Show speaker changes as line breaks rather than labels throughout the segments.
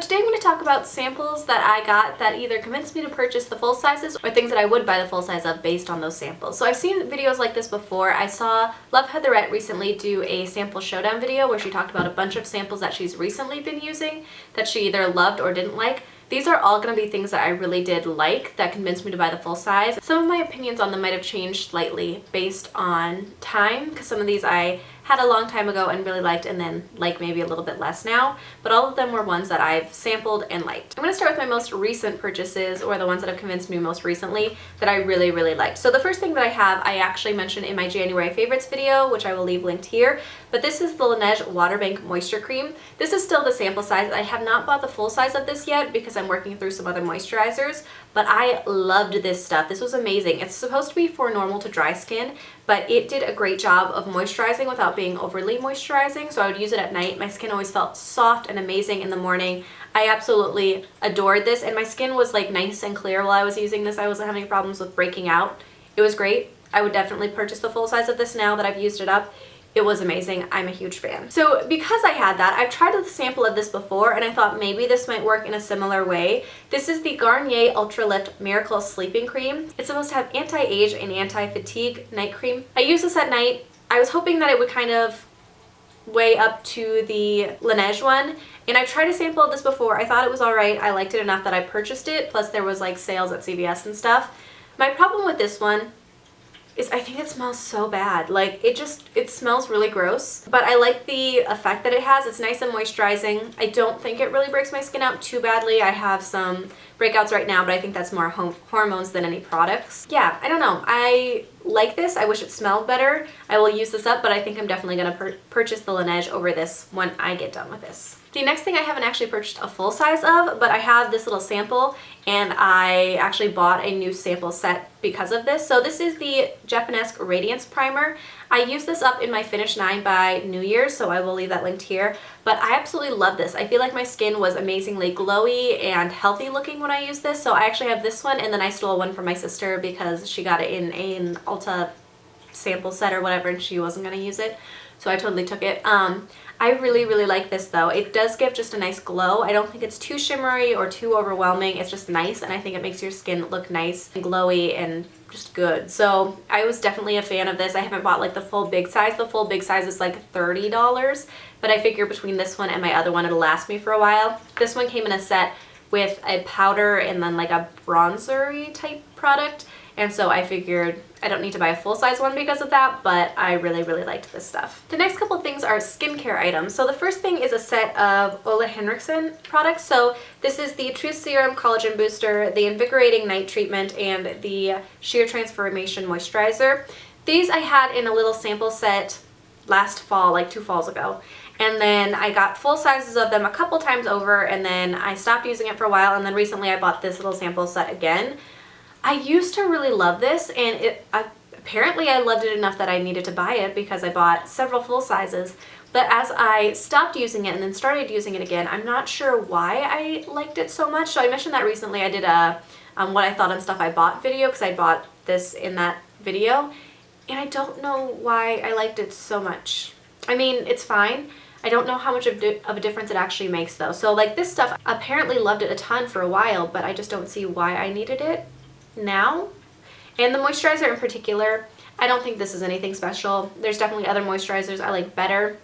today I'm going to talk about samples that I got that either convinced me to purchase the full sizes or things that I would buy the full size of based on those samples. So I've seen videos like this before. I saw Love Heatherette recently do a sample showdown video where she talked about a bunch of samples that she's recently been using that she either loved or didn't like. These are all going to be things that I really did like that convinced me to buy the full size. Some of my opinions on them might have changed slightly based on time, because some of these I had a long time ago and really liked and then like maybe a little bit less now, but all of them were ones that I've sampled and liked. I'm going to start with my most recent purchases, or the ones that have convinced me most recently that I really liked. So the first thing that I have, I actually mentioned in my January favorites video, which I will leave linked here, but this is the Laneige Water Bank Moisture Cream. This is still the sample size. I have not bought the full size of this yet because I'm working through some other moisturizers, but I loved this stuff. This was amazing. It's supposed to be for normal to dry skin, but it did a great job of moisturizing without being overly moisturizing. So I would use it at night. My skin always felt soft and amazing in the morning. I absolutely adored this, and my skin was like nice and clear while I was using this. I wasn't having problems with breaking out. It was great. I would definitely purchase the full size of this now that I've used it up. It was amazing. I'm a huge fan. So because I had that, I've tried a sample of this before and I thought maybe this might work in a similar way. This is the Garnier Ultra Lift Miracle Sleeping Cream. It's supposed to have anti-age and anti-fatigue night cream. I use this at night. I was hoping that it would kind of weigh up to the Laneige one, and I've tried a sample of this before. I thought it was alright. I liked it enough that I purchased it, plus there was like sales at CVS and stuff. My problem with this one is I think it smells so bad. Like it smells really gross, but I like the effect that it has. It's nice and moisturizing. I don't think it really breaks my skin out too badly. I have some breakouts right now, but I think that's more hormones than any products. Yeah, I don't know. I like this. I wish it smelled better. I will use this up, but I think I'm definitely going to purchase the Laneige over this when I get done with this. The next thing I haven't actually purchased a full size of, but I have this little sample, and I actually bought a new sample set because of this. So this is the Japonesque Radiance Primer. I used this up in my Finish 9 by New Year's, so I will leave that linked here. But I absolutely love this. I feel like my skin was amazingly glowy and healthy looking when I used this. So I actually have this one, and then I stole one from my sister because she got it in an Ulta sample set or whatever, and she wasn't going to use it. So I totally took it. I really like this though. It does give just a nice glow. I don't think it's too shimmery or too overwhelming. It's just nice, and I think it makes your skin look nice and glowy and just good. So I was definitely a fan of this. I haven't bought like the full big size. The full big size is like $30, but I figure between this one and my other one it'll last me for a while. This one came in a set with a powder and then like a bronzery type product, and so I figured I don't need to buy a full-size one because of that, but I really liked this stuff. The next couple things are skincare items. So the first thing is a set of Ole Henriksen products. So this is the Truth Serum Collagen Booster, the Invigorating Night Treatment, and the Sheer Transformation Moisturizer. These I had in a little sample set last fall, like 2 falls ago. And then I got full sizes of them a couple times over, and then I stopped using it for a while, and then recently I bought this little sample set again. I used to really love this, and apparently I loved it enough that I needed to buy it because I bought several full sizes. But as I stopped using it and then started using it again, I'm not sure why I liked it so much. So I mentioned that recently. I did a what I thought on stuff I bought video because I bought this in that video, and I don't know why I liked it so much. I mean, it's fine. I don't know how much of a difference it actually makes though. So like this stuff, apparently loved it a ton for a while, but I just don't see why I needed it now. And the moisturizer in particular, I don't think this is anything special. There's definitely other moisturizers I like better.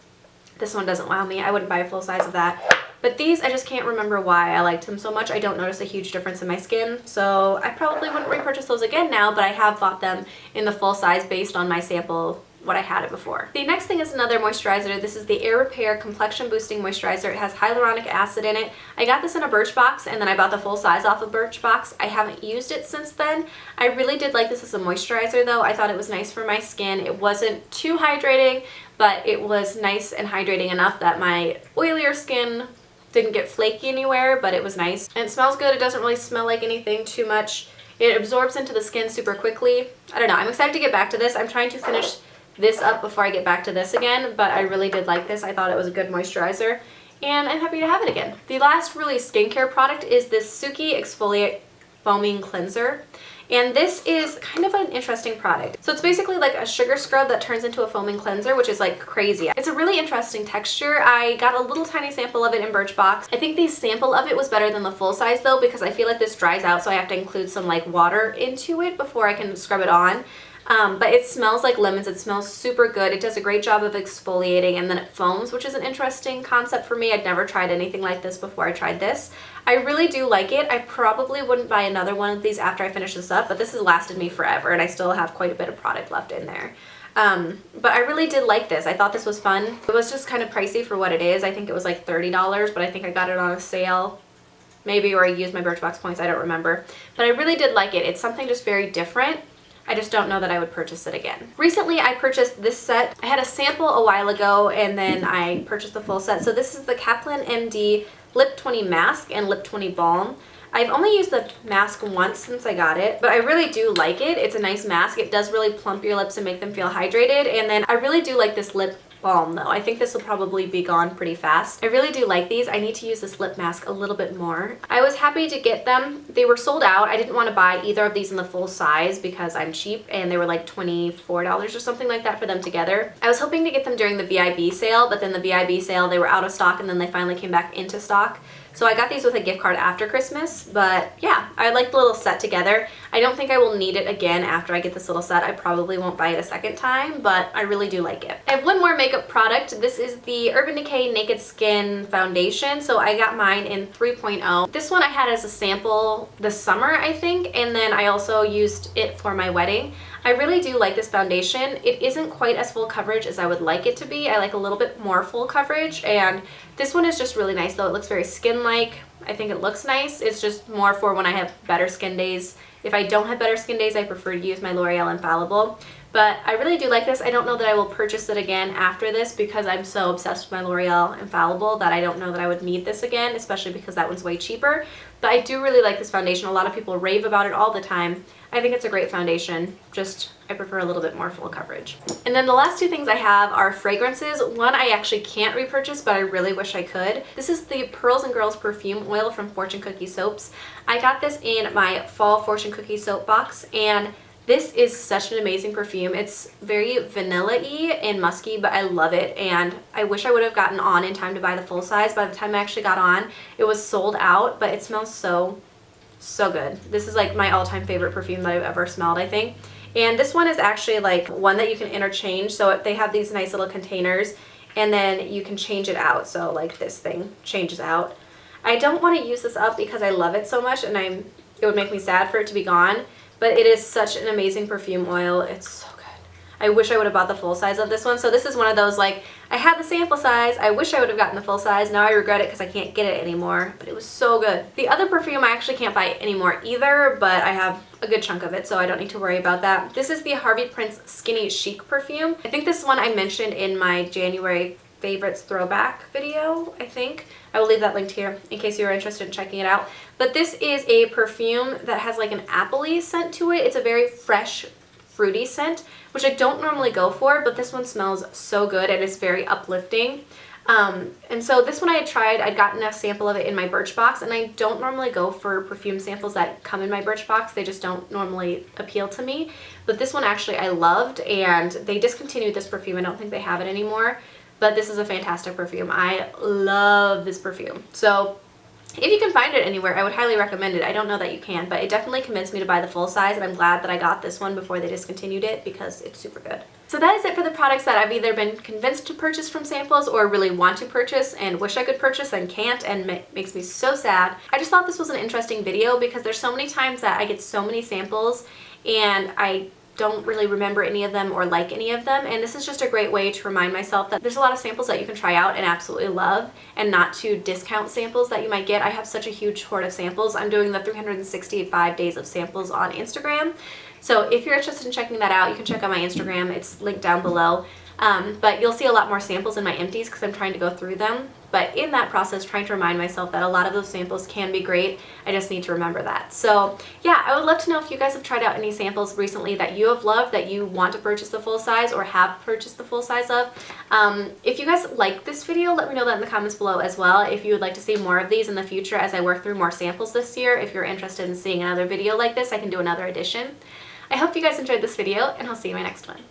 This one doesn't wow me. I wouldn't buy a full size of that. But these, I just can't remember why I liked them so much. I don't notice a huge difference in my skin, so I probably wouldn't repurchase those again now, but I have bought them in the full size based on my sample what I had it before. The next thing is another moisturizer. This is the Air Repair Complexion Boosting Moisturizer. It has hyaluronic acid in it. I got this in a Birchbox, and then I bought the full size off of Birchbox. I haven't used it since then. I really did like this as a moisturizer though. I thought it was nice for my skin. It wasn't too hydrating, but it was nice and hydrating enough that my oilier skin didn't get flaky anywhere, but it was nice. And it smells good. It doesn't really smell like anything too much. It absorbs into the skin super quickly. I don't know. I'm excited to get back to this. I'm trying to finish this up before I get back to this again, but I really did like this. I thought it was a good moisturizer, and I'm happy to have it again. The last really skincare product is this Suki Exfoliate Foaming Cleanser. And this is kind of an interesting product. So it's basically like a sugar scrub that turns into a foaming cleanser, which is like crazy. It's a really interesting texture. I got a little tiny sample of it in Birchbox. I think the sample of it was better than the full size though, because I feel like this dries out, so I have to include some like water into it before I can scrub it on. But it smells like lemons. It smells super good. It does a great job of exfoliating, and then it foams, which is an interesting concept for me. I'd never tried anything like this before I tried this. I really do like it. I probably wouldn't buy another one of these after I finish this up, but this has lasted me forever, and I still have quite a bit of product left in there. But I really did like this. I thought this was fun. It was just kind of pricey for what it is. I think it was like $30, but I think I got it on a sale. Maybe, or I used my Birchbox points, I don't remember. But I really did like it. It's something just very different. I just don't know that I would purchase it again. Recently, I purchased this set. I had a sample a while ago, and then I purchased the full set. So this is the Kaplan MD Lip 20 Mask and Lip 20 Balm. I've only used the mask once since I got it, but I really do like it. It's a nice mask. It does really plump your lips and make them feel hydrated. And then I really do like this lip balm though. I think this will probably be gone pretty fast. I really do like these. I need to use this lip mask a little bit more. I was happy to get them. They were sold out. I didn't want to buy either of these in the full size because I'm cheap, and they were like $24 or something like that for them together. I was hoping to get them during the VIB sale, but then the VIB sale, they were out of stock, and then they finally came back into stock. So I got these with a gift card after Christmas, but yeah, I like the little set together. I don't think I will need it again after I get this little set. I probably won't buy it a second time, but I really do like it. I have one more makeup product. This is the Urban Decay Naked Skin Foundation. So I got mine in 3.0. This one I had as a sample this summer, I think, and then I also used it for my wedding. I really do like this foundation. It isn't quite as full coverage as I would like it to be. I like a little bit more full coverage, and this one is just really nice though. It looks very skin-like. I think it looks nice. It's just more for when I have better skin days. If I don't have better skin days, I prefer to use my L'Oreal Infallible. But I really do like this. I don't know that I will purchase it again after this because I'm so obsessed with my L'Oreal Infallible that I don't know that I would need this again, especially because that one's way cheaper. But I do really like this foundation. A lot of people rave about it all the time. I think it's a great foundation, just I prefer a little bit more full coverage. And then the last two things I have are fragrances. One I actually can't repurchase, but I really wish I could. This is the Pearls and Girls Perfume Oil from Fortune Cookie Soaps. I got this in my fall Fortune Cookie soap box, and this is such an amazing perfume. It's very vanilla-y and musky, but I love it, and I wish I would have gotten on in time to buy the full size. By the time I actually got on, it was sold out, but it smells so good. This is like my all-time favorite perfume that I've ever smelled, I think. And this one is actually like one that you can interchange. So they have these nice little containers, and then you can change it out. So like this thing changes out. I don't want to use this up because I love it so much, and it would make me sad for it to be gone. But it is such an amazing perfume oil. It's so good. I wish I would have bought the full size of this one. So this is one of those, like, I had the sample size. I wish I would have gotten the full size. Now I regret it because I can't get it anymore. But it was so good. The other perfume I actually can't buy anymore either, but I have a good chunk of it, so I don't need to worry about that. This is the Harvey Prince Skinny Chic perfume. I think this one I mentioned in my January favorites throwback video, I think. I will leave that linked here in case you're interested in checking it out. But this is a perfume that has like an apple-y scent to it. It's a very fresh, fruity scent, which I don't normally go for, but this one smells so good and it's very uplifting. And so this one I had tried. I'd gotten a sample of it in my Birchbox, and I don't normally go for perfume samples that come in my Birchbox. They just don't normally appeal to me. But this one actually I loved, and they discontinued this perfume. I don't think they have it anymore. But this is a fantastic perfume. I love this perfume. So if you can find it anywhere, I would highly recommend it. I don't know that you can, but it definitely convinced me to buy the full size, and I'm glad that I got this one before they discontinued it because it's super good. So that is it for the products that I've either been convinced to purchase from samples or really want to purchase and wish I could purchase and can't, and makes me so sad. I just thought this was an interesting video because there's so many times that I get so many samples and I don't really remember any of them or like any of them, and this is just a great way to remind myself that there's a lot of samples that you can try out and absolutely love, and not to discount samples that you might get. I have such a huge hoard of samples. I'm doing the 365 days of samples on Instagram, so if you're interested in checking that out, you can check out my Instagram. It's linked down below. but you'll see a lot more samples in my empties because I'm trying to go through them. But in that process, trying to remind myself that a lot of those samples can be great. I just need to remember that. So yeah, I would love to know if you guys have tried out any samples recently that you have loved, that you want to purchase the full size or have purchased the full size of. If you guys like this video, let me know that in the comments below as well. If you would like to see more of these in the future as I work through more samples this year, if you're interested in seeing another video like this, I can do another edition. I hope you guys enjoyed this video, and I'll see you in my next one.